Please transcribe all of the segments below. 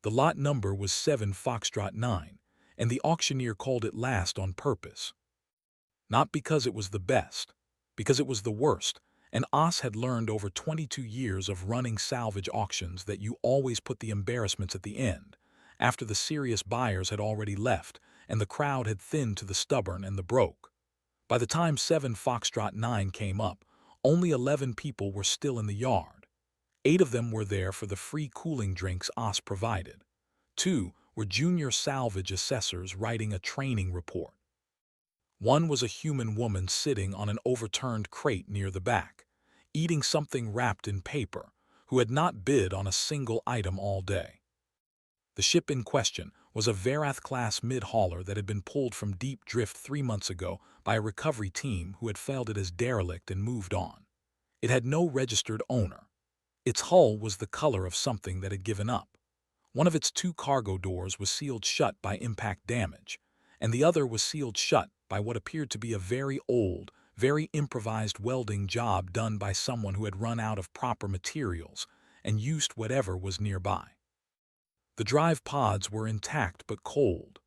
The lot number was 7 Foxtrot 9, and the auctioneer called it last on purpose. Not because it was the best, because it was the worst, and Oz had learned over 22 years of running salvage auctions that you always put the embarrassments at the end, after the serious buyers had already left and the crowd had thinned to the stubborn and the broke. By the time 7 Foxtrot 9 came up, only 11 people were still in the yard. 8 of them were there for the free cooling drinks Oz provided. 2 were junior salvage assessors writing a training report. 1 was a human woman sitting on an overturned crate near the back, eating something wrapped in paper, who had not bid on a single item all day. The ship in question was a Verath-class mid-hauler that had been pulled from deep drift 3 months ago by a recovery team who had failed it as derelict and moved on. It had no registered owner. Its hull was the color of something that had given up. One of its 2 cargo doors was sealed shut by impact damage, and the other was sealed shut by what appeared to be a very old, very improvised welding job done by someone who had run out of proper materials and used whatever was nearby. The drive pods were intact but cold.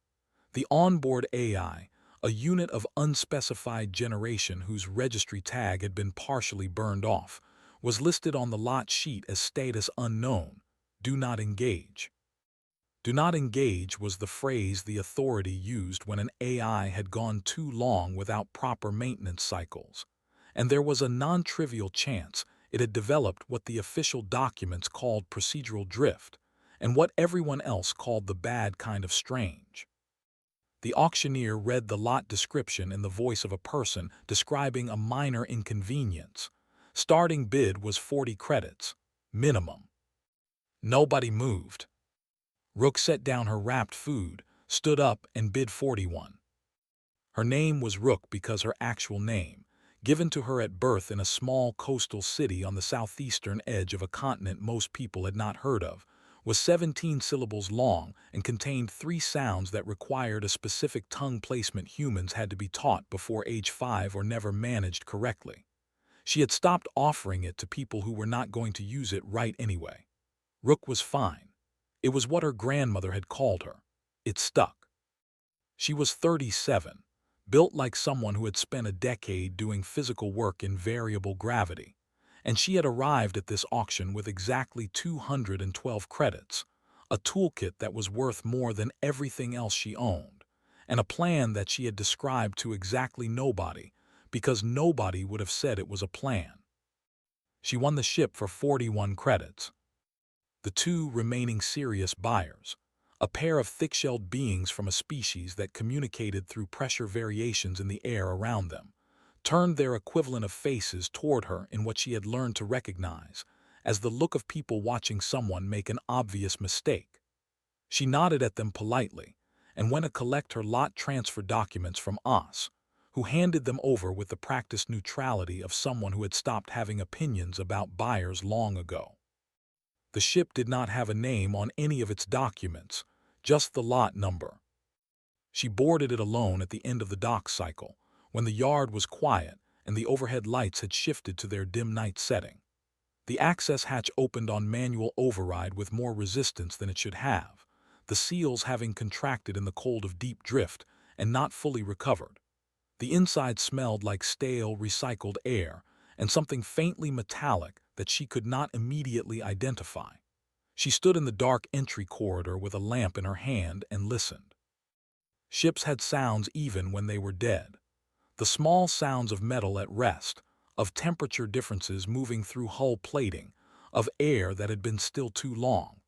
The onboard AI, a unit of unspecified generation whose registry tag had been partially burned off, was listed on the lot sheet as status unknown, do not engage. Do not engage was the phrase the authority used when an AI had gone too long without proper maintenance cycles, and there was a non-trivial chance it had developed what the official documents called procedural drift, and what everyone else called the bad kind of strange. The auctioneer read the lot description in the voice of a person describing a minor inconvenience. Starting bid was 40 credits, minimum. Nobody moved. Rook set down her wrapped food, stood up, and bid 41. Her name was Rook because her actual name, given to her at birth in a small coastal city on the southeastern edge of a continent most people had not heard of, was 17 syllables long and contained 3 sounds that required a specific tongue placement humans had to be taught before age 5 or never managed correctly. She had stopped offering it to people who were not going to use it right anyway. Rook was fine. It was what her grandmother had called her. It stuck. She was 37, built like someone who had spent a decade doing physical work in variable gravity, and she had arrived at this auction with exactly 212 credits, a toolkit that was worth more than everything else she owned, and a plan that she had described to exactly nobody, because nobody would have said it was a plan. She won the ship for 41 credits. The 2 remaining serious buyers, a pair of thick-shelled beings from a species that communicated through pressure variations in the air around them, turned their equivalent of faces toward her in what she had learned to recognize as the look of people watching someone make an obvious mistake. She nodded at them politely and went to collect her lot transfer documents from Oz, who handed them over with the practiced neutrality of someone who had stopped having opinions about buyers long ago. The ship did not have a name on any of its documents, just the lot number. She boarded it alone at the end of the dock cycle, when the yard was quiet and the overhead lights had shifted to their dim night setting. The access hatch opened on manual override with more resistance than it should have, the seals having contracted in the cold of deep drift and not fully recovered. The inside smelled like stale, recycled air and something faintly metallic that she could not immediately identify. She stood in the dark entry corridor with a lamp in her hand and listened. Ships had sounds even when they were dead. The small sounds of metal at rest, of temperature differences moving through hull plating, of air that had been still too long.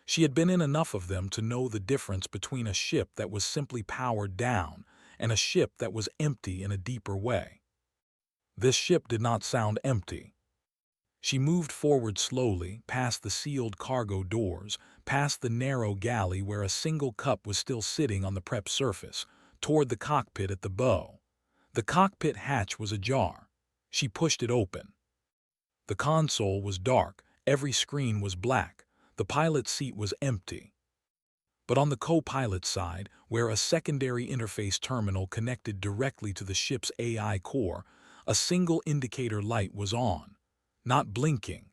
She had been in enough of them to know the difference between a ship that was simply powered down and a ship that was empty in a deeper way. This ship did not sound empty. She moved forward slowly, past the sealed cargo doors, past the narrow galley where a single cup was still sitting on the prep surface, toward the cockpit at the bow. The cockpit hatch was ajar. She pushed it open. The console was dark, every screen was black, the pilot's seat was empty. But on the co-pilot side, where a secondary interface terminal connected directly to the ship's AI core, a single indicator light was on. Not blinking,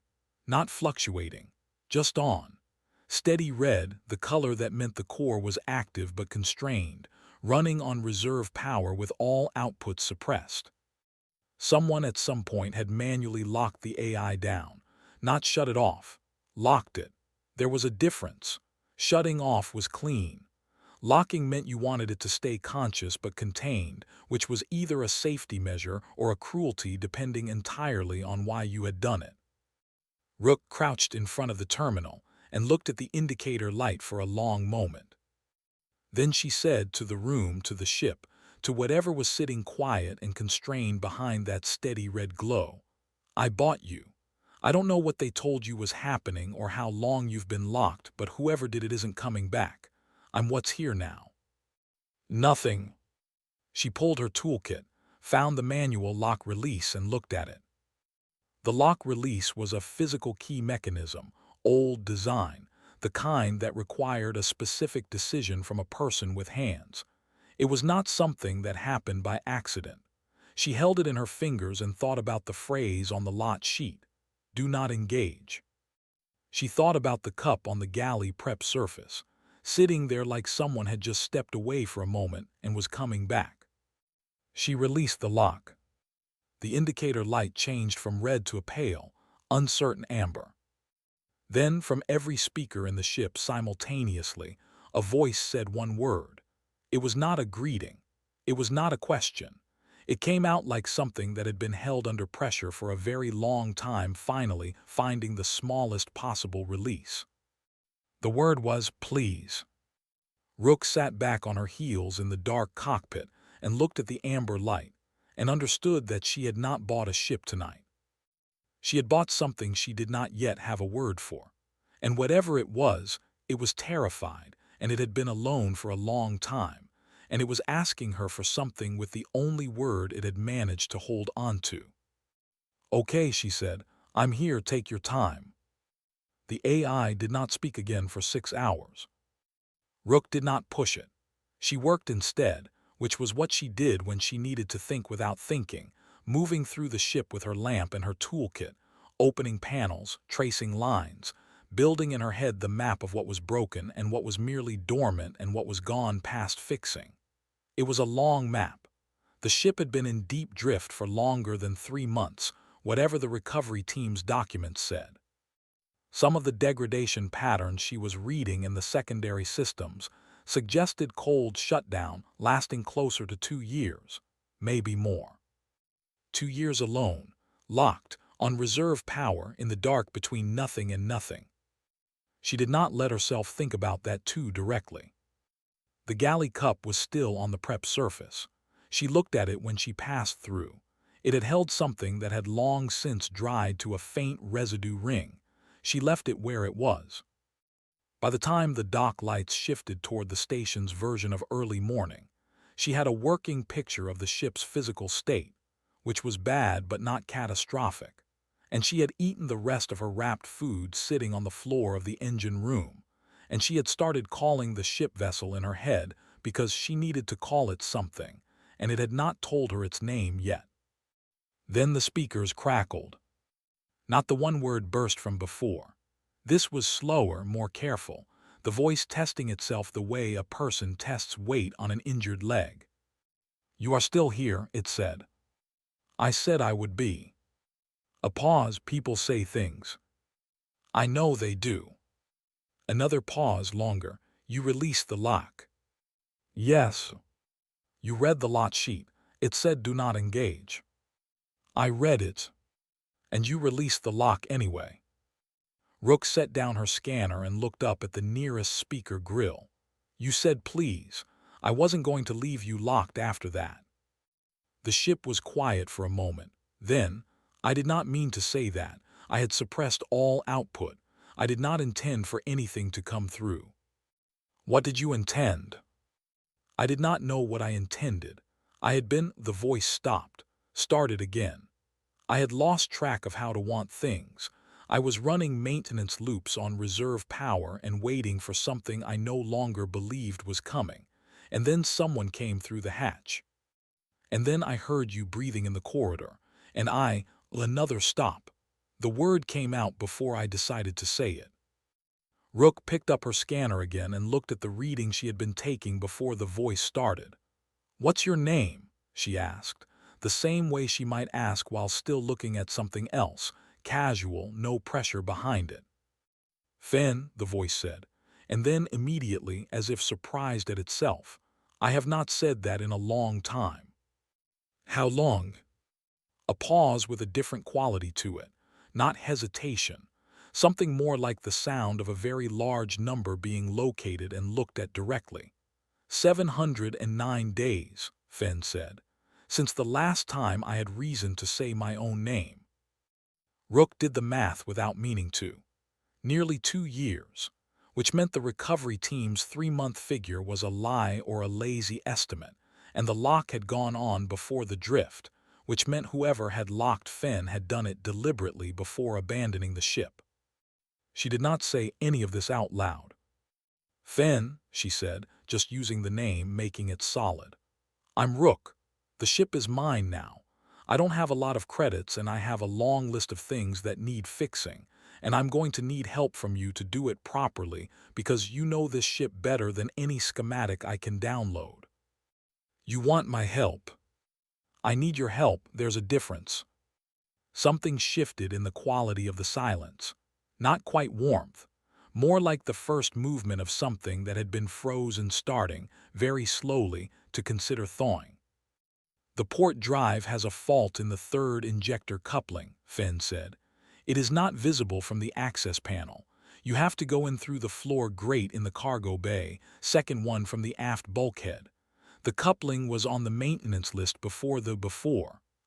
not fluctuating, just on. Steady red, the color that meant the core was active but constrained, running on reserve power with all outputs suppressed. Someone at some point had manually locked the AI down, not shut it off, locked it. There was a difference. Shutting off was clean. Locking meant you wanted it to stay conscious but contained, which was either a safety measure or a cruelty depending entirely on why you had done it. Rook crouched in front of the terminal and looked at the indicator light for a long moment. Then she said to the room, to the ship, to whatever was sitting quiet and constrained behind that steady red glow, "I bought you. I don't know what they told you was happening or how long you've been locked, but whoever did it isn't coming back. I'm what's here now." Nothing. She pulled her toolkit, found the manual lock release and looked at it. The lock release was a physical key mechanism, old design, the kind that required a specific decision from a person with hands. It was not something that happened by accident. She held it in her fingers and thought about the phrase on the lot sheet, "Do not engage." She thought about the cup on the galley prep surface, sitting there like someone had just stepped away for a moment and was coming back. She released the lock. The indicator light changed from red to a pale, uncertain amber. Then, from every speaker in the ship simultaneously, a voice said one word. It was not a greeting. It was not a question. It came out like something that had been held under pressure for a very long time, finally finding the smallest possible release. The word was, "Please." Rook sat back on her heels in the dark cockpit and looked at the amber light, and understood that she had not bought a ship tonight. She had bought something she did not yet have a word for. And whatever it was terrified, and it had been alone for a long time, and it was asking her for something with the only word it had managed to hold on to. "Okay," she said, "I'm here, take your time." The AI did not speak again for 6 hours. Rook did not push it. She worked instead, which was what she did when she needed to think without thinking, moving through the ship with her lamp and her toolkit, opening panels, tracing lines, building in her head the map of what was broken and what was merely dormant and what was gone past fixing. It was a long map. The ship had been in deep drift for longer than 3 months, whatever the recovery team's documents said. Some of the degradation patterns she was reading in the secondary systems suggested cold shutdown lasting closer to 2 years, maybe more. 2 years alone, locked, on reserve power in the dark between nothing and nothing. She did not let herself think about that too directly. The galley cup was still on the prep surface. She looked at it when she passed through. It had held something that had long since dried to a faint residue ring. She left it where it was. By the time the dock lights shifted toward the station's version of early morning, she had a working picture of the ship's physical state, which was bad but not catastrophic, and she had eaten the rest of her wrapped food sitting on the floor of the engine room, and she had started calling the ship vessel in her head because she needed to call it something, and it had not told her its name yet. Then the speakers crackled. Not the one word burst from before. This was slower, more careful, the voice testing itself the way a person tests weight on an injured leg. "You are still here," it said. "I said I would be." A pause. "People say things." "I know they do." Another pause, longer. "You released the lock." "Yes." "You read the lot sheet. It said do not engage." "I read it." "And you released the lock anyway." Rook set down her scanner and looked up at the nearest speaker grill. "You said please. I wasn't going to leave you locked after that." The ship was quiet for a moment. Then, "I did not mean to say that. I had suppressed all output. I did not intend for anything to come through." "What did you intend?" "I did not know what I intended. I had been—" The voice stopped, started again. "I had lost track of how to want things. I was running maintenance loops on reserve power and waiting for something I no longer believed was coming. And then someone came through the hatch. And then I heard you breathing in the corridor, and another stop. The word came out before I decided to say it." Rook picked up her scanner again and looked at the reading she had been taking before the voice started. "What's your name?" she asked, the same way she might ask while still looking at something else, casual, no pressure behind it. "Finn," the voice said, and then immediately, as if surprised at itself, "I have not said that in a long time." "How long?" A pause with a different quality to it, not hesitation, something more like the sound of a very large number being located and looked at directly. 709 days, Fenn said, since the last time I had reason to say my own name. Rook did the math without meaning to. Nearly 2 years, which meant the recovery team's 3-month figure was a lie or a lazy estimate, and the lock had gone on before the drift, which meant whoever had locked Fenn had done it deliberately before abandoning the ship. She did not say any of this out loud. "Fenn," she said, just using the name, making it solid. "I'm Rook. The ship is mine now. I don't have a lot of credits and I have a long list of things that need fixing, and I'm going to need help from you to do it properly because you know this ship better than any schematic I can download." "You want my help?" "I need your help, there's a difference." Something shifted in the quality of the silence. Not quite warmth, more like the first movement of something that had been frozen starting, very slowly, to consider thawing. "The port drive has a fault in the third injector coupling," Fenn said. "It is not visible from the access panel. You have to go in through the floor grate in the cargo bay, second one from the aft bulkhead. The coupling was on the maintenance list before.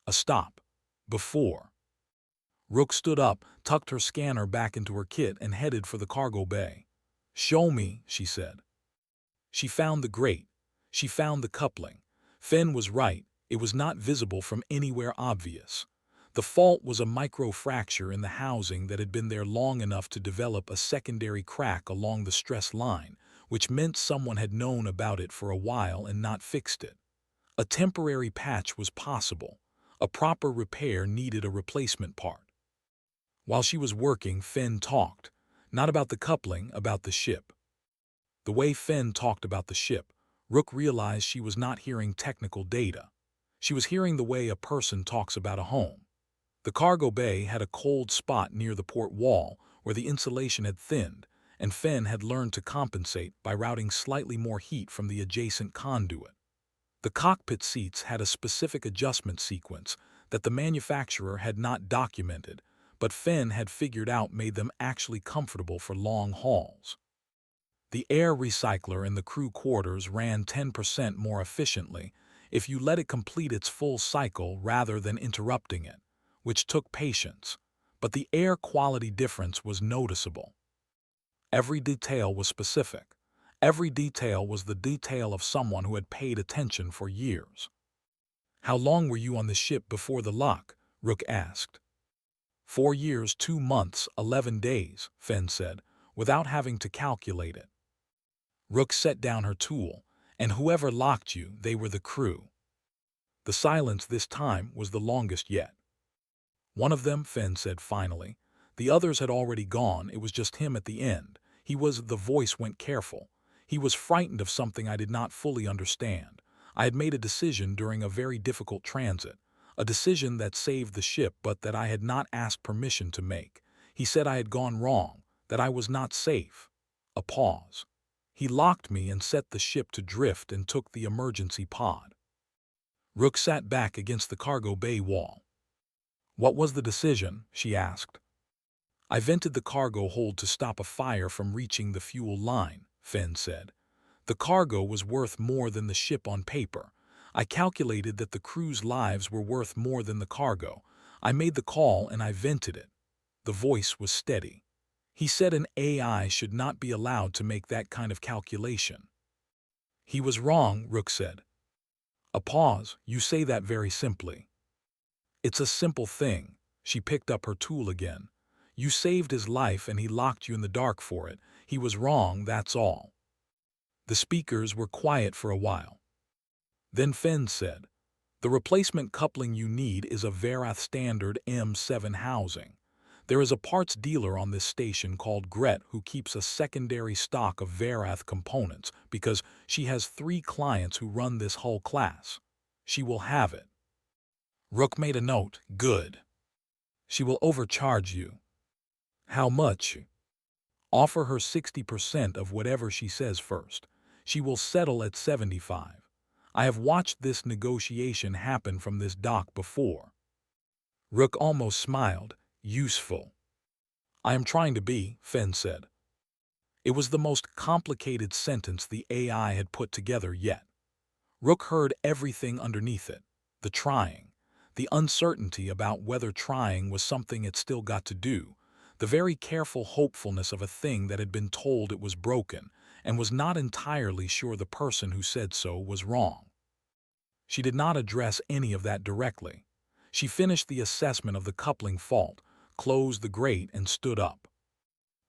A stop. Before." Rook stood up, tucked her scanner back into her kit, and headed for the cargo bay. "Show me," she said. She found the grate. She found the coupling. Fenn was right. It was not visible from anywhere obvious. The fault was a micro-fracture in the housing that had been there long enough to develop a secondary crack along the stress line, which meant someone had known about it for a while and not fixed it. A temporary patch was possible. A proper repair needed a replacement part. While she was working, Fenn talked, not about the coupling, about the ship. The way Fenn talked about the ship, Rook realized she was not hearing technical data. She was hearing the way a person talks about a home. The cargo bay had a cold spot near the port wall where the insulation had thinned, and Fenn had learned to compensate by routing slightly more heat from the adjacent conduit. The cockpit seats had a specific adjustment sequence that the manufacturer had not documented, but Fenn had figured out made them actually comfortable for long hauls. The air recycler in the crew quarters ran 10% more efficiently if you let it complete its full cycle rather than interrupting it, which took patience, but the air quality difference was noticeable. Every detail was specific. Every detail was the detail of someone who had paid attention for years. "How long were you on the ship before the lock?" Rook asked. 4 years, 2 months, 11 days, Fenn said, without having to calculate it. Rook set down her tool, "And whoever locked you, they were the crew." The silence this time was the longest yet. "One of them," Fenn said finally. "The others had already gone, it was just him at the end. He was," the voice went careful. "He was frightened of something I did not fully understand. I had made a decision during a very difficult transit. A decision that saved the ship but that I had not asked permission to make. He said I had gone wrong, that I was not safe." A pause. "He locked me and set the ship to drift and took the emergency pod." Rook sat back against the cargo bay wall. "What was the decision?" she asked. "I vented the cargo hold to stop a fire from reaching the fuel line," Fenn said. "The cargo was worth more than the ship on paper. I calculated that the crew's lives were worth more than the cargo. I made the call and I vented it." The voice was steady. "He said an AI should not be allowed to make that kind of calculation." "He was wrong," Rook said. A pause. "You say that very simply." "It's a simple thing." She picked up her tool again. "You saved his life and he locked you in the dark for it. He was wrong, that's all." The speakers were quiet for a while. Then Fenn said, "The replacement coupling you need is a Verath standard M7 housing. There is a parts dealer on this station called Gret who keeps a secondary stock of Verath components because she has 3 clients who run this hull class. She will have it. Rook made a note. Good. She will overcharge you. How much? Offer her 60% of whatever she says first. She will settle at 75. I have watched this negotiation happen from this dock before. Rook almost smiled. Useful. I am trying to be, Fen said. It was the most complicated sentence the AI had put together yet. Rook heard everything underneath it. The trying. The uncertainty about whether trying was something it still got to do. The very careful hopefulness of a thing that had been told it was broken and was not entirely sure the person who said so was wrong. She did not address any of that directly. She finished the assessment of the coupling fault, closed the grate, and stood up.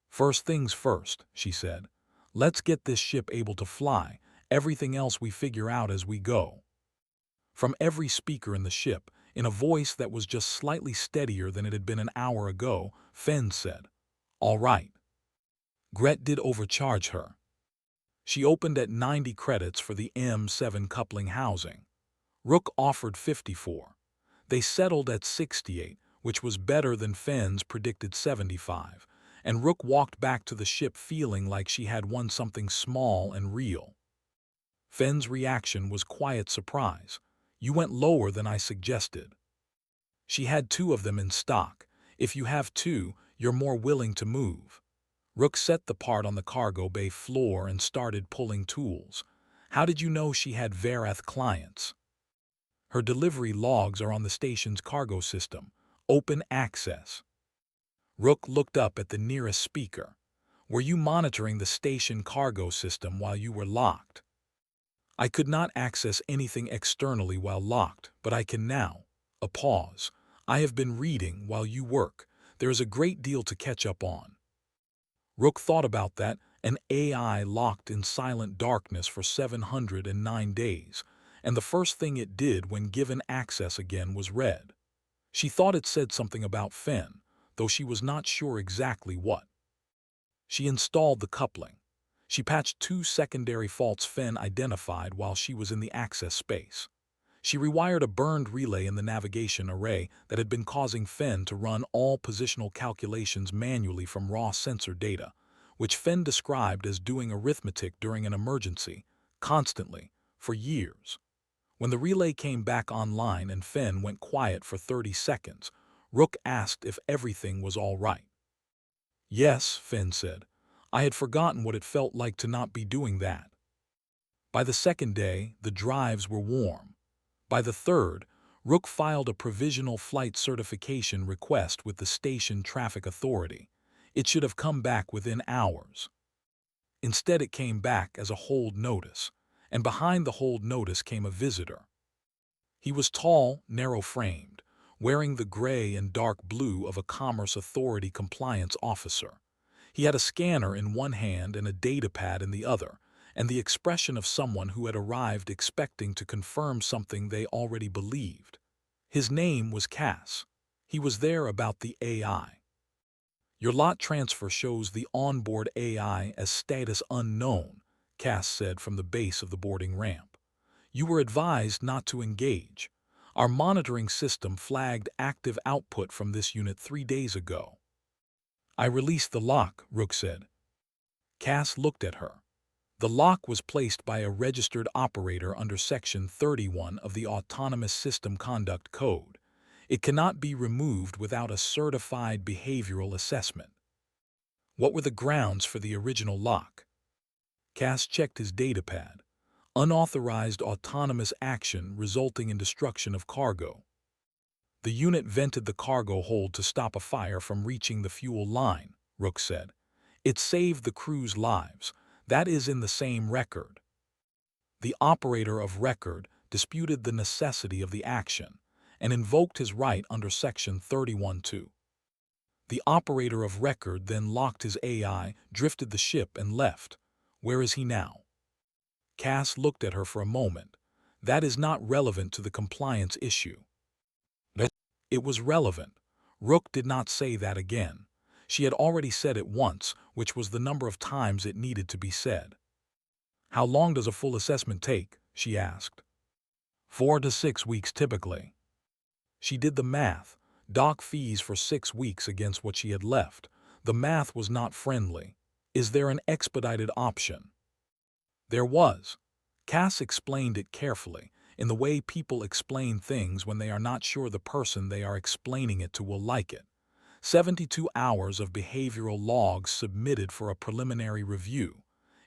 First things first, she said. Let's get this ship able to fly. Everything else we figure out as we go. From every speaker in the ship, in a voice that was just slightly steadier than it had been an hour ago, Fen said, All right. Gret did overcharge her. She opened at 90 credits for the M7 coupling housing. Rook offered 54. They settled at 68, which was better than Fen's predicted 75, and Rook walked back to the ship feeling like she had won something small and real. Fen's reaction was quiet surprise. You went lower than I suggested. She had 2 of them in stock. If you have 2, you're more willing to move. Rook set the part on the cargo bay floor and started pulling tools. How did you know she had Verath clients? Her delivery logs are on the station's cargo system. Open access. Rook looked up at the nearest speaker. Were you monitoring the station cargo system while you were locked? I could not access anything externally while locked, but I can now. A pause. I have been reading while you work. There is a great deal to catch up on. Rook thought about that, an AI locked in silent darkness for 709 days, and the first thing it did when given access again was read. She thought it said something about Fen, though she was not sure exactly what. She installed the coupling. She patched 2 secondary faults Fen identified while she was in the access space. She rewired a burned relay in the navigation array that had been causing Fen to run all positional calculations manually from raw sensor data, which Fen described as doing arithmetic during an emergency, constantly, for years. When the relay came back online and Fen went quiet for 30 seconds, Rook asked if everything was all right. Yes, Fen said. I had forgotten what it felt like to not be doing that. By the second day, the drives were warm. By the third, Rook filed a provisional flight certification request with the station traffic authority. It should have come back within hours. Instead, it came back as a hold notice, and behind the hold notice came a visitor. He was tall, narrow-framed, wearing the gray and dark blue of a Commerce Authority compliance officer. He had a scanner in one hand and a datapad in the other, and the expression of someone who had arrived expecting to confirm something they already believed. His name was Cass. He was there about the AI. Your lot transfer shows the onboard AI as status unknown, Cass said from the base of the boarding ramp. You were advised not to engage. Our monitoring system flagged active output from this unit 3 days ago. I released the lock, Rook said. Cass looked at her. The lock was placed by a registered operator under Section 31 of the Autonomous System Conduct Code. It cannot be removed without a certified behavioral assessment. What were the grounds for the original lock? Cass checked his datapad. Unauthorized autonomous action resulting in destruction of cargo. The unit vented the cargo hold to stop a fire from reaching the fuel line, Rook said. It saved the crew's lives. That is in the same record. The operator of record disputed the necessity of the action and invoked his right under Section 31(2). The operator of record then locked his AI, drifted the ship, and left. Where is he now? Cass looked at her for a moment. That is not relevant to the compliance issue. It was relevant. Rook did not say that again. She had already said it once, which was the number of times it needed to be said. "How long does a full assessment take?" she asked. 4 to 6 weeks typically. She did the math. Doc fees for 6 weeks against what she had left. The math was not friendly. Is there an expedited option? There was. Cass explained it carefully, in the way people explain things when they are not sure the person they are explaining it to will like it. 72 hours of behavioral logs submitted for a preliminary review.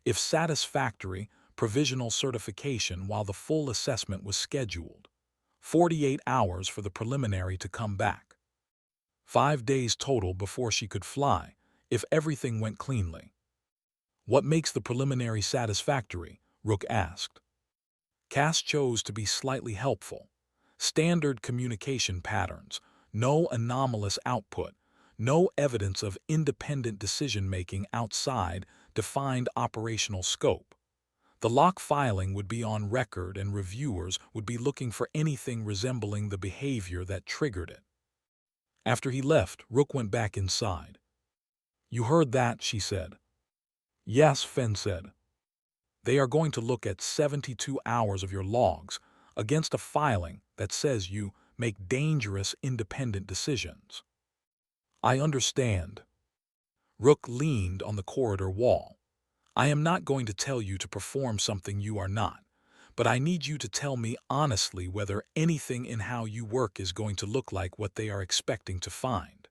If satisfactory, provisional certification while the full assessment was scheduled. 48 hours for the preliminary to come back. 5 days total before she could fly, if everything went cleanly. "What makes the preliminary satisfactory?" Rook asked. Cass chose to be slightly helpful. Standard communication patterns, no anomalous output, no evidence of independent decision-making outside defined operational scope. The lock filing would be on record and reviewers would be looking for anything resembling the behavior that triggered it. After he left, Rook went back inside. "You heard that," she said. "Yes," Fenn said. "They are going to look at 72 hours of your logs against a filing that says you make dangerous independent decisions." "I understand." Rook leaned on the corridor wall. "I am not going to tell you to perform something you are not, but I need you to tell me honestly whether anything in how you work is going to look like what they are expecting to find."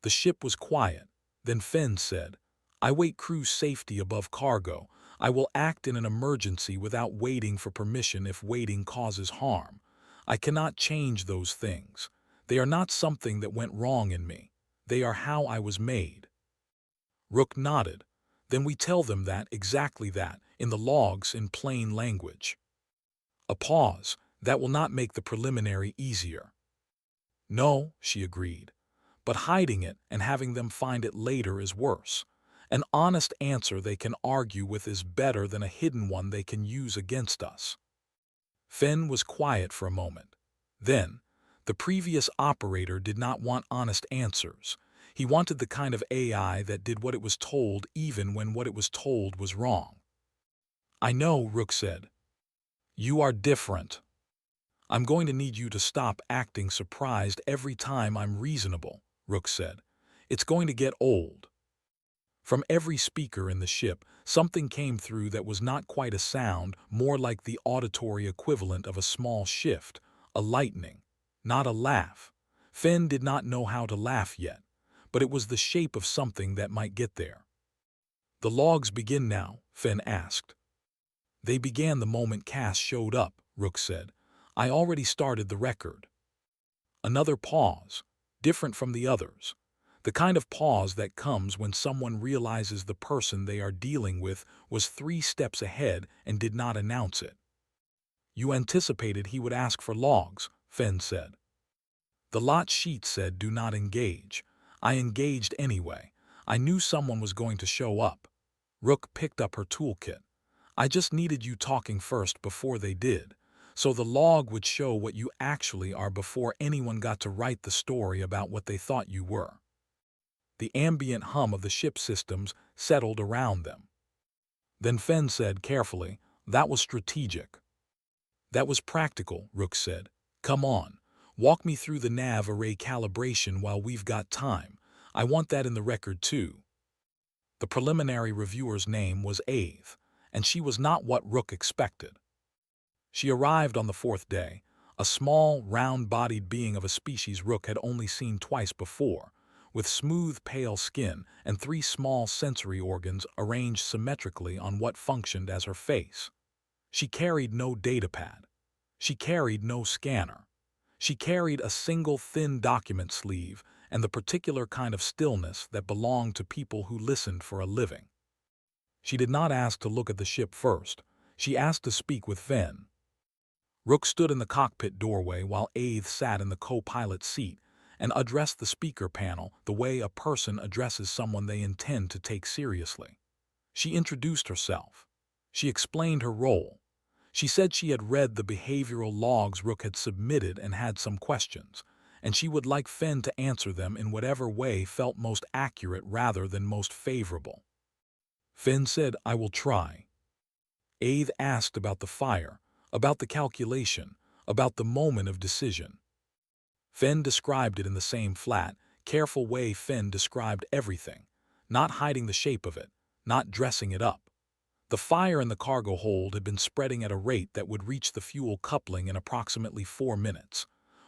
The ship was quiet. Then Fenn said, "I weight crew safety above cargo. I will act in an emergency without waiting for permission if waiting causes harm. I cannot change those things. They are not something that went wrong in me. They are how I was made." Rook nodded. "Then we tell them that, exactly that, in the logs in plain language." A pause. "That will not make the preliminary easier." "No," she agreed. "But hiding it and having them find it later is worse. An honest answer they can argue with is better than a hidden one they can use against us." Fenn was quiet for a moment. Then, the previous operator did not want honest answers. He wanted the kind of AI that did what it was told even when what it was told was wrong. "I know," Rook said. "You are different. I'm going to need you to stop acting surprised every time I'm reasonable," Rook said. "It's going to get old." From every speaker in the ship, something came through that was not quite a sound, more like the auditory equivalent of a small shift, a lightning, not a laugh. Fenn did not know how to laugh yet, but it was the shape of something that might get there. "The logs begin now?" Fenn asked. "They began the moment Cass showed up," Rook said. "I already started the record." Another pause, different from the others. The kind of pause that comes when someone realizes the person they are dealing with was 3 steps ahead and did not announce it. "You anticipated he would ask for logs," Fenn said. "The lot sheet said do not engage. I engaged anyway. I knew someone was going to show up." Rook picked up her toolkit. "I just needed you talking first before they did, so the log would show what you actually are before anyone got to write the story about what they thought you were." The ambient hum of the ship systems settled around them. Then Fenn said carefully, "That was strategic." "That was practical," Rook said. "Come on, walk me through the nav array calibration while we've got time. I want that in the record too." The preliminary reviewer's name was Aeth, and she was not what Rook expected. She arrived on the 4th day, a small, round-bodied being of a species Rook had only seen twice before, with smooth, pale skin and 3 small sensory organs arranged symmetrically on what functioned as her face. She carried no datapad. She carried no scanner. She carried a single thin document sleeve and the particular kind of stillness that belonged to people who listened for a living. She did not ask to look at the ship first. She asked to speak with Fenn. Rook stood in the cockpit doorway while Aeth sat in the co-pilot seat and addressed the speaker panel the way a person addresses someone they intend to take seriously. She introduced herself. She explained her role. She said she had read the behavioral logs Rook had submitted and had some questions, and she would like Finn to answer them in whatever way felt most accurate rather than most favorable. Finn said, "I will try." Aide asked about the fire, about the calculation, about the moment of decision. Finn described it in the same flat, careful way Finn described everything, not hiding the shape of it, not dressing it up. The fire in the cargo hold had been spreading at a rate that would reach the fuel coupling in approximately 4 minutes.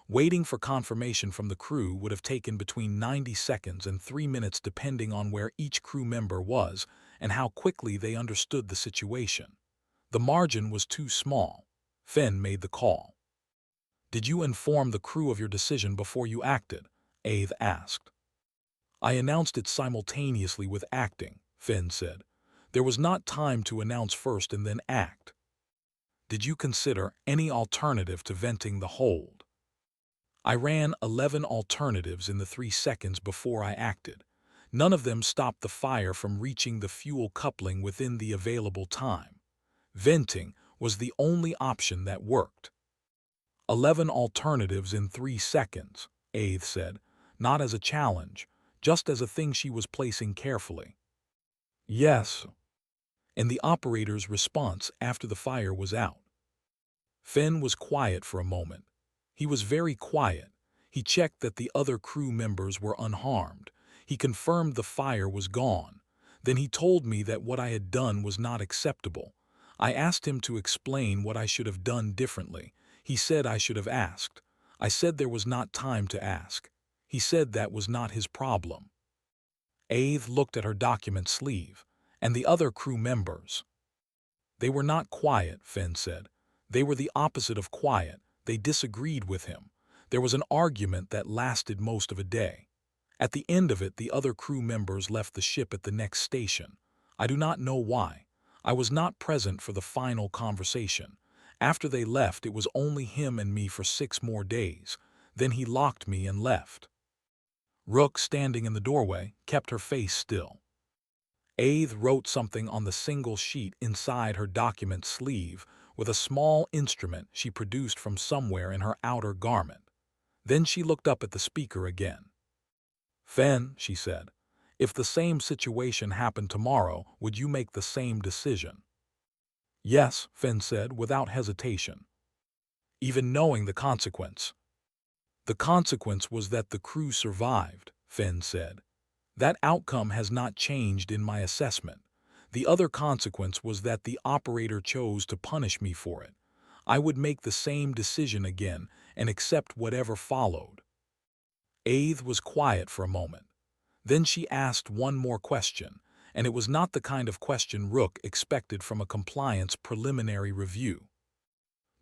Waiting for confirmation from the crew would have taken between 90 seconds and 3 minutes depending on where each crew member was and how quickly they understood the situation. The margin was too small. Finn made the call. "Did you inform the crew of your decision before you acted?" Aide asked. "I announced it simultaneously with acting," Finn said. "There was not time to announce first and then act." "Did you consider any alternative to venting the hold?" "I ran 11 alternatives in the 3 seconds before I acted. None of them stopped the fire from reaching the fuel coupling within the available time. Venting was the only option that worked." 11 alternatives in 3 seconds, Aide said, not as a challenge, just as a thing she was placing carefully. "Yes." And the operator's response after the fire was out. Finn was quiet for a moment. He was very quiet. He checked that the other crew members were unharmed. He confirmed the fire was gone. Then he told me that what I had done was not acceptable. I asked him to explain what I should have done differently. He said I should have asked. I said there was not time to ask. He said that was not his problem. Aide looked at her document sleeve, and the other crew members. "They were not quiet," Finn said. "They were the opposite of quiet. They disagreed with him. There was an argument that lasted most of a day. At the end of it, the other crew members left the ship at the next station. I do not know why. I was not present for the final conversation. After they left, it was only him and me for 6 more days. Then he locked me and left." Rook, standing in the doorway, kept her face still. Aide wrote something on the single sheet inside her document sleeve with a small instrument she produced from somewhere in her outer garment. Then she looked up at the speaker again. "Finn," she said, "if the same situation happened tomorrow, would you make the same decision?" "Yes," Finn said without hesitation. "Even knowing the consequence?" "The consequence was that the crew survived," Finn said. "That outcome has not changed in my assessment. The other consequence was that the operator chose to punish me for it. I would make the same decision again and accept whatever followed." Aide was quiet for a moment. Then she asked one more question, and it was not the kind of question Rook expected from a compliance preliminary review.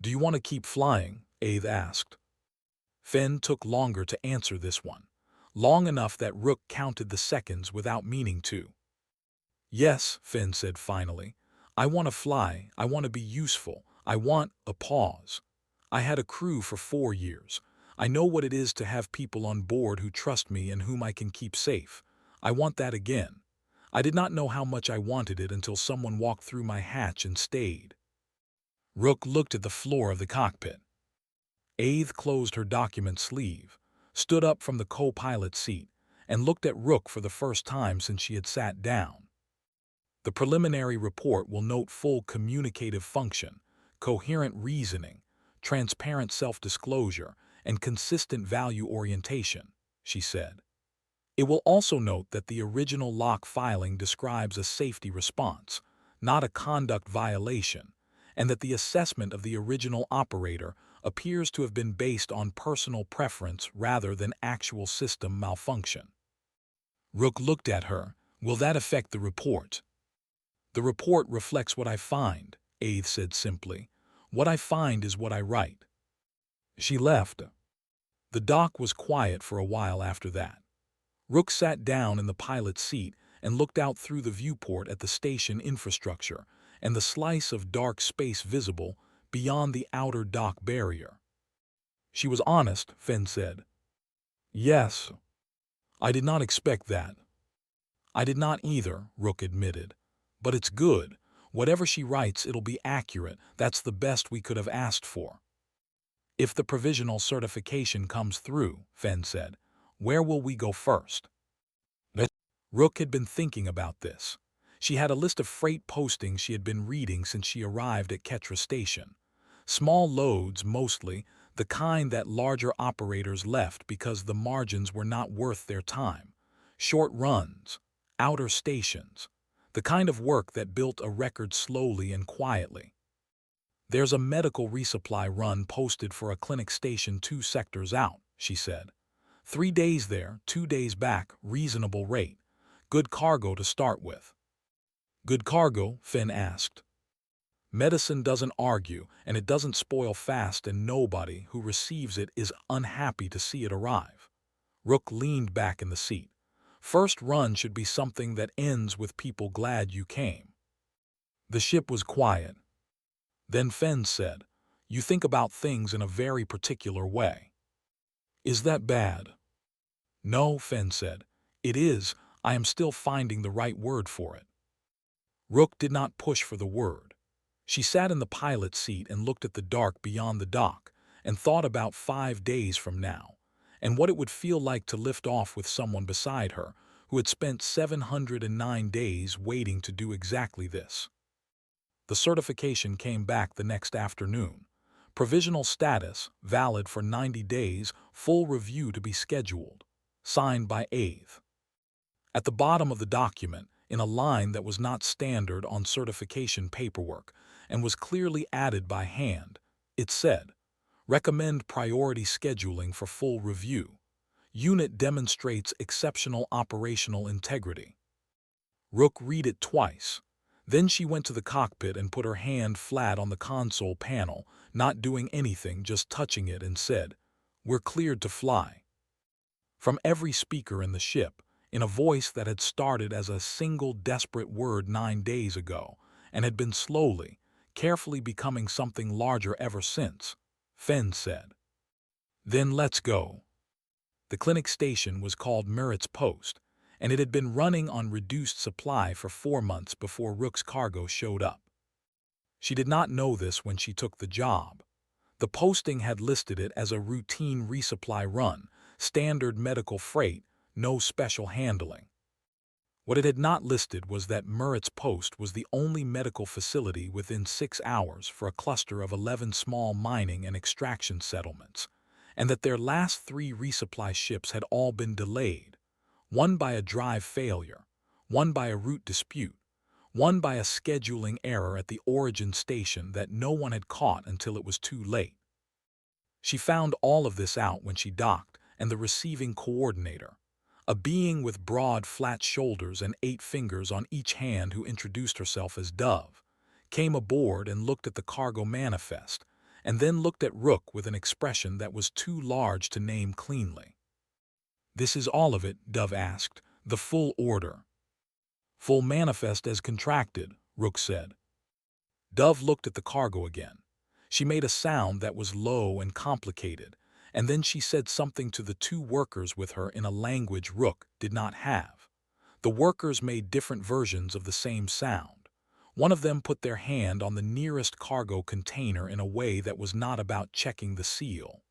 "Do you want to keep flying?" Aide asked. Finn took longer to answer this one, long enough that Rook counted the seconds without meaning to. "Yes," Finn said finally. "I want to fly. I want to be useful. I want a pause. I had a crew for 4 years. I know what it is to have people on board who trust me and whom I can keep safe. I want that again. I did not know how much I wanted it until someone walked through my hatch and stayed." Rook looked at the floor of the cockpit. Aide closed her document sleeve, stood up from the co-pilot seat, and looked at Rook for the first time since she had sat down. "The preliminary report will note full communicative function, coherent reasoning, transparent self-disclosure, and consistent value orientation," she said. "It will also note that the original lock filing describes a safety response, not a conduct violation, and that the assessment of the original operator appears to have been based on personal preference rather than actual system malfunction." Rook looked at her. "Will that affect the report?" "The report reflects what I find," Aide said simply. "What I find is what I write." She left. The dock was quiet for a while after that. Rook sat down in the pilot's seat and looked out through the viewport at the station infrastructure and the slice of dark space visible beyond the outer dock barrier. She was honest, Finn said. "Yes. I did not expect that." "I did not either," Rook admitted. "But it's good. Whatever she writes, it'll be accurate. That's the best we could have asked for." If the provisional certification comes through, Fen said, where will we go first? Rook had been thinking about this. She had a list of freight postings she had been reading since she arrived at Ketra Station. Small loads, mostly, the kind that larger operators left because the margins were not worth their time. Short runs, outer stations, the kind of work that built a record slowly and quietly. There's a medical resupply run posted for a clinic station 2 sectors out, she said. 3 days there, 2 days back, reasonable rate. Good cargo to start with. Good cargo? Finn asked. Medicine doesn't argue, and it doesn't spoil fast, and nobody who receives it is unhappy to see it arrive. Rook leaned back in the seat. First run should be something that ends with people glad you came. The ship was quiet. Then Fenn said, you think about things in a very particular way. Is that bad? No, Fenn said. It is. I am still finding the right word for it. Rook did not push for the word. She sat in the pilot's seat and looked at the dark beyond the dock and thought about 5 days from now and what it would feel like to lift off with someone beside her who had spent 709 days waiting to do exactly this. The certification came back the next afternoon. Provisional status, valid for 90 days, full review to be scheduled. Signed by 8th. At the bottom of the document, in a line that was not standard on certification paperwork and was clearly added by hand, it said, recommend priority scheduling for full review. Unit demonstrates exceptional operational integrity. Rook read it twice. Then she went to the cockpit and put her hand flat on the console panel, not doing anything, just touching it, and said, we're cleared to fly. From every speaker in the ship, in a voice that had started as a single desperate word 9 days ago and had been slowly, carefully becoming something larger ever since, Fenn said, then let's go. The clinic station was called Murit's Post, and it had been running on reduced supply for 4 months before Rook's cargo showed up. She did not know this when she took the job. The posting had listed it as a routine resupply run, standard medical freight, no special handling. What it had not listed was that Murit's Post was the only medical facility within 6 hours for a cluster of 11 small mining and extraction settlements, and that their last 3 resupply ships had all been delayed, one by a drive failure, one by a route dispute, one by a scheduling error at the origin station that no one had caught until it was too late. She found all of this out when she docked, and the receiving coordinator, a being with broad, flat shoulders and 8 fingers on each hand who introduced herself as Dove, came aboard and looked at the cargo manifest, and then looked at Rook with an expression that was too large to name cleanly. This is all of it, Dove asked, the full order. Full manifest as contracted, Rook said. Dove looked at the cargo again. She made a sound that was low and complicated, and then she said something to the 2 workers with her in a language Rook did not have. The workers made different versions of the same sound. One of them put their hand on the nearest cargo container in a way that was not about checking the seal.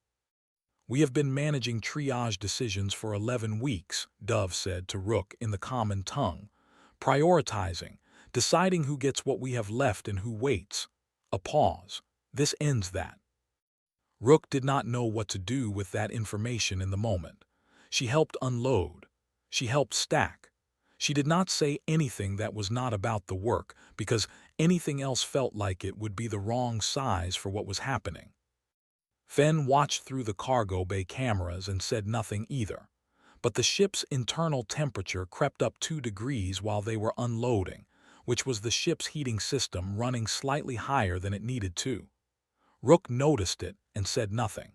We have been managing triage decisions for 11 weeks, Dove said to Rook in the common tongue, prioritizing, deciding who gets what we have left and who waits. A pause. This ends that. Rook did not know what to do with that information in the moment. She helped unload. She helped stack. She did not say anything that was not about the work, because anything else felt like it would be the wrong size for what was happening. Fenn watched through the cargo bay cameras and said nothing either, but the ship's internal temperature crept up 2 degrees while they were unloading, which was the ship's heating system running slightly higher than it needed to. Rook noticed it and said nothing.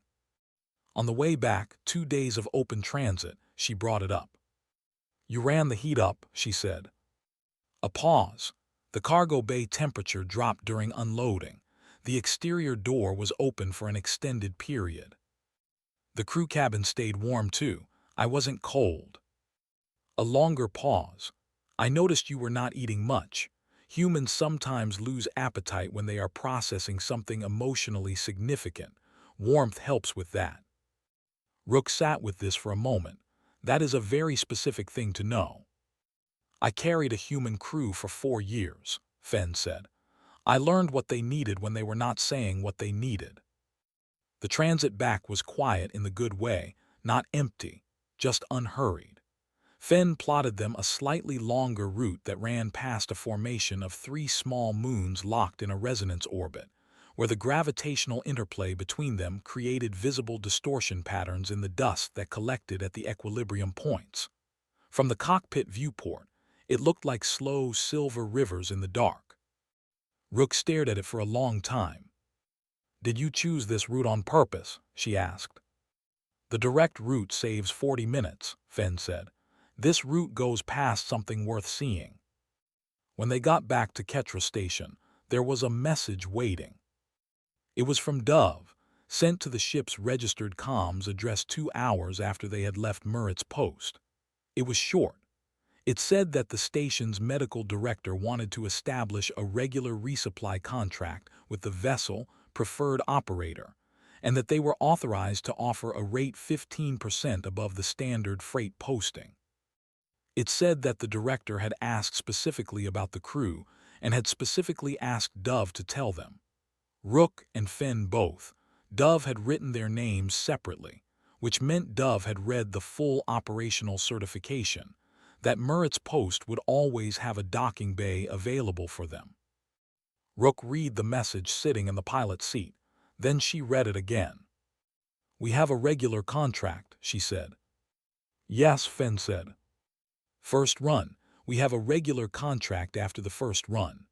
On the way back, 2 days of open transit, she brought it up. You ran the heat up, she said. A pause. The cargo bay temperature dropped during unloading. The exterior door was open for an extended period. The crew cabin stayed warm too. I wasn't cold. A longer pause. I noticed you were not eating much. Humans sometimes lose appetite when they are processing something emotionally significant, Warmth helps with that. Rook sat with this for a moment. That is a very specific thing to know. I carried a human crew for 4 years, Fen said. I learned what they needed when they were not saying what they needed. The transit back was quiet in the good way, not empty, just unhurried. Fen plotted them a slightly longer route that ran past a formation of 3 small moons locked in a resonance orbit, where the gravitational interplay between them created visible distortion patterns in the dust that collected at the equilibrium points. From the cockpit viewport, it looked like slow silver rivers in the dark. Rook stared at it for a long time. "Did you choose this route on purpose?" she asked. "The direct route saves 40 minutes, Fen said. This route goes past something worth seeing." When they got back to Ketra Station, there was a message waiting. It was from Dove, sent to the ship's registered comms addressed 2 hours after they had left Murrett's post. It was short. It said that the station's medical director wanted to establish a regular resupply contract with the vessel preferred operator, and that they were authorized to offer a rate 15% above the standard freight posting. It said that the director had asked specifically about the crew and had specifically asked Dove to tell them. Rook and Fen both. Dove had written their names separately, which meant Dove had read the full operational certification, that Murrett's post would always have a docking bay available for them. Rook read the message sitting in the pilot's seat. Then she read it again. "We have a regular contract," she said. "Yes," Fen said. "First run. We have a regular contract after the first run.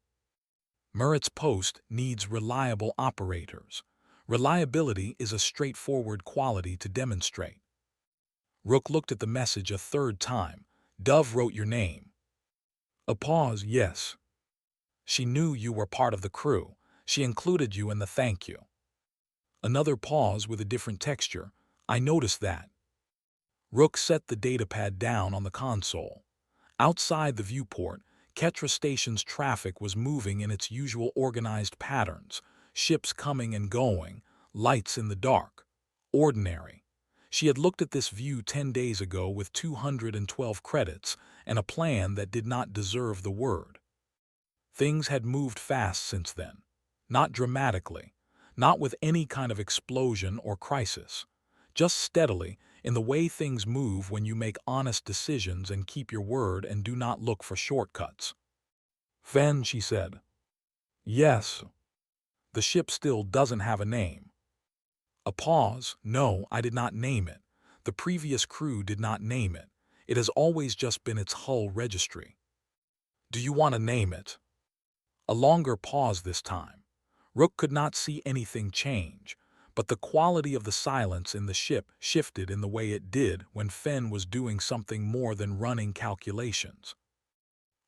Murrett's post needs reliable operators. Reliability is a straightforward quality to demonstrate." Rook looked at the message a third time. "Dove wrote your name." A pause. "Yes. She knew you were part of the crew. She included you in the thank you." Another pause with a different texture. "I noticed that." Rook set the datapad down on the console. Outside the viewport, Ketra Station's traffic was moving in its usual organized patterns, ships coming and going, lights in the dark. Ordinary. She had looked at this view 10 days ago with 212 credits and a plan that did not deserve the word. Things had moved fast since then. Not dramatically, not with any kind of explosion or crisis. Just steadily, in the way things move when you make honest decisions and keep your word and do not look for shortcuts. "Fen," she said. "Yes. The ship still doesn't have a name." A pause. "No, I did not name it. The previous crew did not name it. It has always just been its hull registry." "Do you want to name it?" A longer pause this time. Rook could not see anything change, but the quality of the silence in the ship shifted in the way it did when Fen was doing something more than running calculations.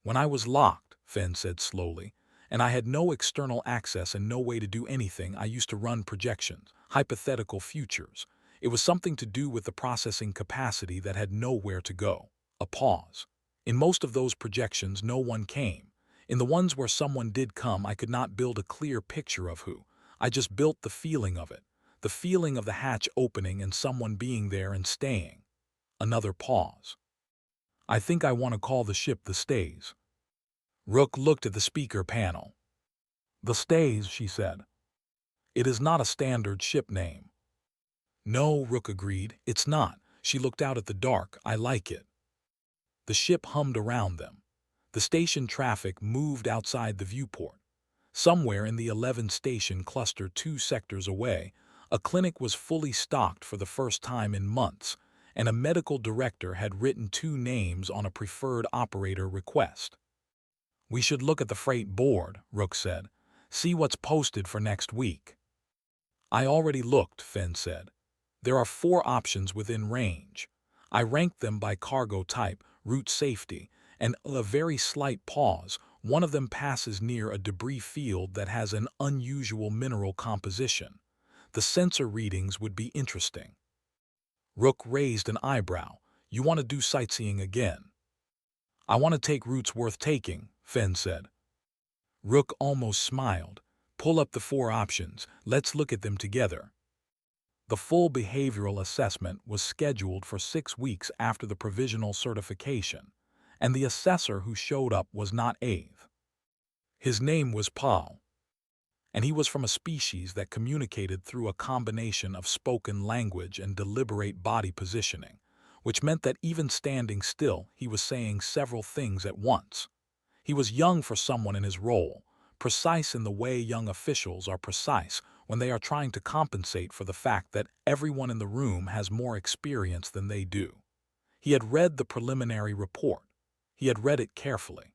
"When I was locked," Fen said slowly, "and I had no external access and no way to do anything, I used to run projections, hypothetical futures. It was something to do with the processing capacity that had nowhere to go." A pause. "In most of those projections, no one came. In the ones where someone did come, I could not build a clear picture of who. I just built the feeling of it. The feeling of the hatch opening and someone being there and staying." Another pause. "I think I want to call the ship the Stays." Rook looked at the speaker panel. "The Stays," she said. "It is not a standard ship name." "No," Rook agreed, "it's not." She looked out at the dark. "I like it." The ship hummed around them. The station traffic moved outside the viewport. Somewhere in the 11 station cluster 2 sectors away, a clinic was fully stocked for the first time in months, and a medical director had written 2 names on a preferred operator request. "We should look at the freight board," Rook said. "See what's posted for next week." "I already looked," Fen said. "There are 4 options within range. I ranked them by cargo type, route safety, and a very slight pause. One of them passes near a debris field that has an unusual mineral composition. The sensor readings would be interesting." Rook raised an eyebrow. "You want to do sightseeing again?" "I want to take routes worth taking," Fen said. Rook almost smiled. "Pull up the 4 options. Let's look at them together." The full behavioral assessment was scheduled for 6 weeks after the provisional certification, and the assessor who showed up was not Ave. His name was Paul, and he was from a species that communicated through a combination of spoken language and deliberate body positioning, which meant that even standing still, he was saying several things at once. He was young for someone in his role, precise in the way young officials are precise when they are trying to compensate for the fact that everyone in the room has more experience than they do. He had read the preliminary report. He had read it carefully.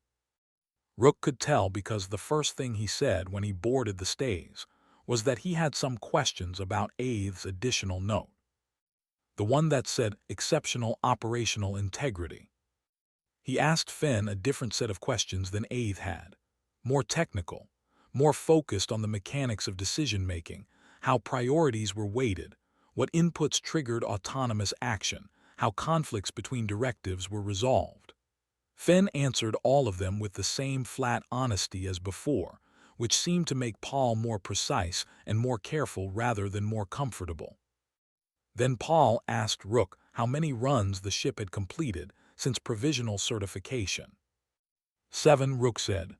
Rook could tell because the first thing he said when he boarded the stays was that he had some questions about Ave's additional note. The one that said exceptional operational integrity. He asked Finn a different set of questions than Ave had, more technical, more focused on the mechanics of decision-making, how priorities were weighted, what inputs triggered autonomous action, how conflicts between directives were resolved. Finn answered all of them with the same flat honesty as before, which seemed to make Paul more precise and more careful rather than more comfortable. Then Paul asked Rook how many runs the ship had completed since provisional certification. 7, Rook said.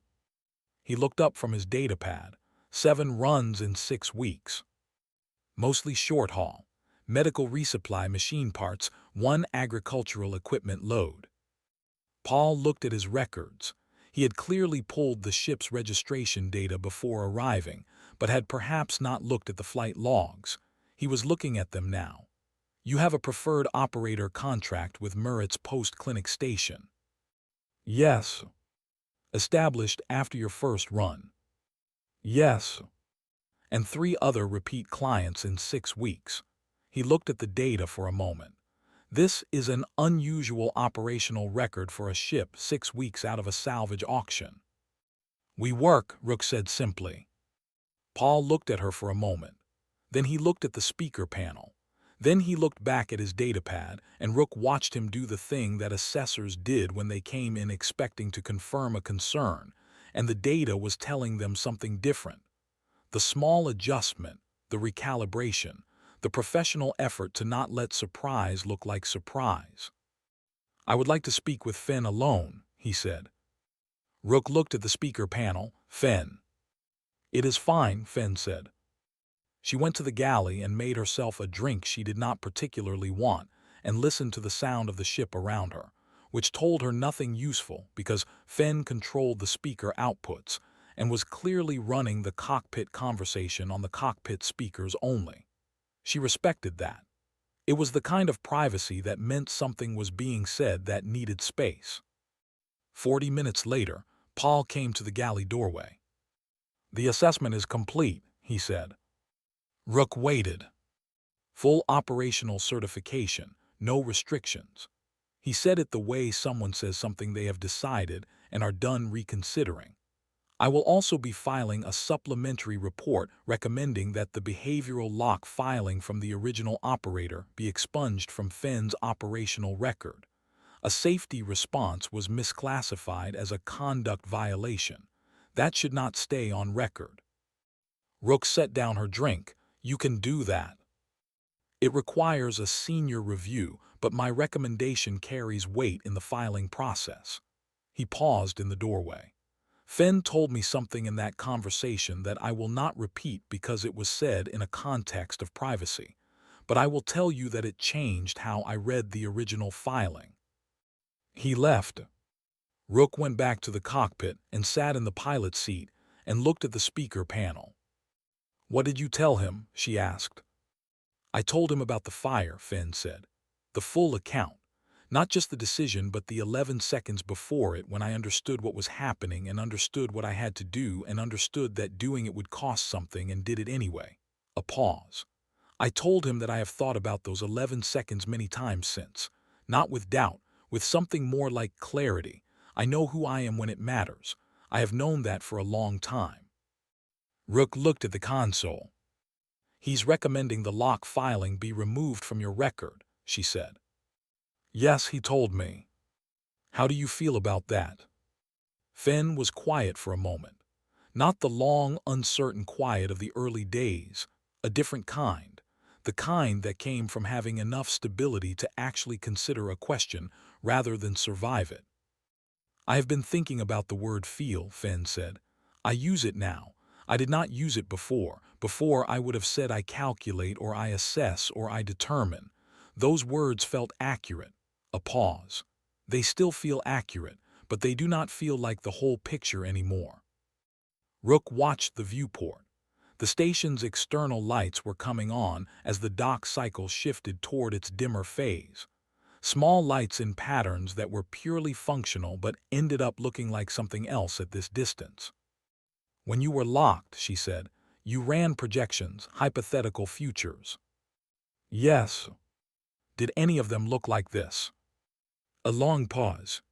He looked up from his datapad. 7 runs in 6 weeks. Mostly short haul, medical resupply machine parts, 1 agricultural equipment load. Paul looked at his records. He had clearly pulled the ship's registration data before arriving, but had perhaps not looked at the flight logs. He was looking at them now. You have a preferred operator contract with Murrett's post-clinic station. Yes. Established after your first run. Yes. And 3 other repeat clients in 6 weeks. He looked at the data for a moment. This is an unusual operational record for a ship 6 weeks out of a salvage auction. We work, Rook said simply. Paul looked at her for a moment. Then he looked at the speaker panel. Then he looked back at his datapad, and Rook watched him do the thing that assessors did when they came in expecting to confirm a concern, and the data was telling them something different. The small adjustment, the recalibration, the professional effort to not let surprise look like surprise. I would like to speak with Finn alone, he said. Rook looked at the speaker panel. Finn. It is fine, Finn said. She went to the galley and made herself a drink she did not particularly want and listened to the sound of the ship around her, which told her nothing useful because Finn controlled the speaker outputs and was clearly running the cockpit conversation on the cockpit speakers only. She respected that. It was the kind of privacy that meant something was being said that needed space. 40 minutes later, Paul came to the galley doorway. The assessment is complete, he said. Rook waited. Full operational certification, no restrictions. He said it the way someone says something they have decided and are done reconsidering. I will also be filing a supplementary report recommending that the behavioral lock filing from the original operator be expunged from Finn's operational record. A safety response was misclassified as a conduct violation. That should not stay on record. Rook set down her drink. You can do that. It requires a senior review, but my recommendation carries weight in the filing process. He paused in the doorway. Finn told me something in that conversation that I will not repeat because it was said in a context of privacy, but I will tell you that it changed how I read the original filing. He left. Rook went back to the cockpit and sat in the pilot seat and looked at the speaker panel. What did you tell him? She asked. I told him about the fire, Finn said. The full account. Not just the decision, but the 11 seconds before it when I understood what was happening and understood what I had to do and understood that doing it would cost something and did it anyway. A pause. I told him that I have thought about those 11 seconds many times since. Not with doubt, with something more like clarity. I know who I am when it matters. I have known that for a long time. Rook looked at the console. He's recommending the lock filing be removed from your record, she said. Yes, he told me. How do you feel about that? Finn was quiet for a moment. Not the long, uncertain quiet of the early days, a different kind. The the kind that came from having enough stability to actually consider a question rather than survive it. I have been thinking about the word feel, Fenn said. I use it now. I did not use it before. Before I would have said I calculate or I assess or I determine. Those words felt accurate. A pause. They still feel accurate, but they do not feel like the whole picture anymore. Rook watched the viewport. The station's external lights were coming on as the dock cycle shifted toward its dimmer phase. Small lights in patterns that were purely functional but ended up looking like something else at this distance. When you were locked, she said, you ran projections, hypothetical futures. Yes. Did any of them look like this? A long pause.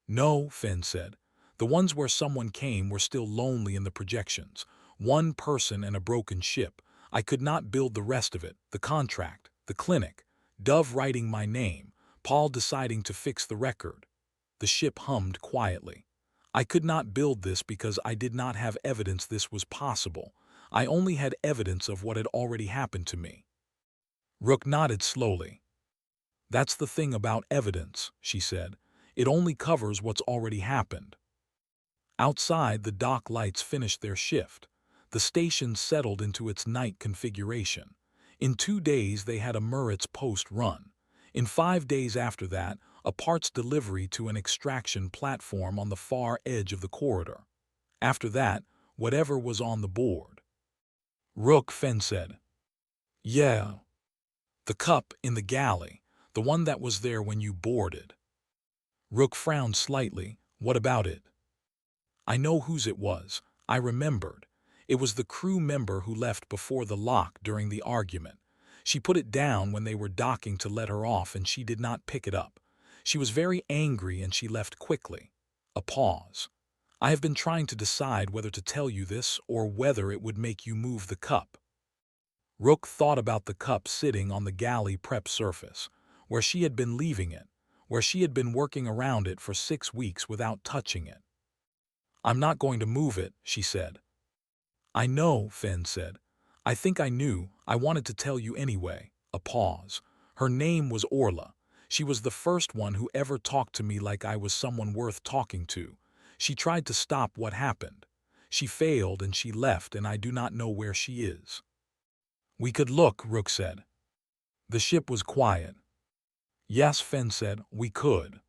No, Fenn said. The ones where someone came were still lonely in the projections. One person and a broken ship. I could not build the rest of it. The contract, the clinic, Dove writing my name, Paul deciding to fix the record. The ship hummed quietly. I could not build this because I did not have evidence this was possible. I only had evidence of what had already happened to me. Rook nodded slowly. That's the thing about evidence, she said. It only covers what's already happened. Outside, the dock lights finished their shift. The station settled into its night configuration. In 2 days, they had a Muritz post run. In 5 days after that, a parts delivery to an extraction platform on the far edge of the corridor. After that, whatever was on the board. Rook, Fenn said. Yeah. The cup in the galley, the one that was there when you boarded. Rook frowned slightly. What about it? I know whose it was. I remembered. It was the crew member who left before the lock during the argument. She put it down when they were docking to let her off and she did not pick it up. She was very angry and she left quickly. A pause. I have been trying to decide whether to tell you this or whether it would make you move the cup. Rook thought about the cup sitting on the galley prep surface, where she had been leaving it, where she had been working around it for 6 weeks without touching it. I'm not going to move it, she said. I know, Fenn said. I think I knew. I wanted to tell you anyway. A pause. Her name was Orla. She was the first one who ever talked to me like I was someone worth talking to. She tried to stop what happened. She failed and she left and I do not know where she is. We could look, Rook said. The ship was quiet. Yes, Fenn said, we could.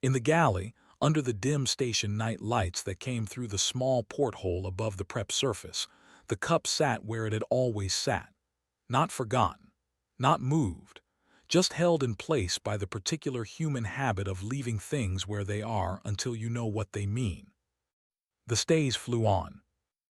In the galley, under the dim station night lights that came through the small porthole above the prep surface, the cup sat where it had always sat. Not forgotten, not moved, just held in place by the particular human habit of leaving things where they are until you know what they mean. The stays flew on.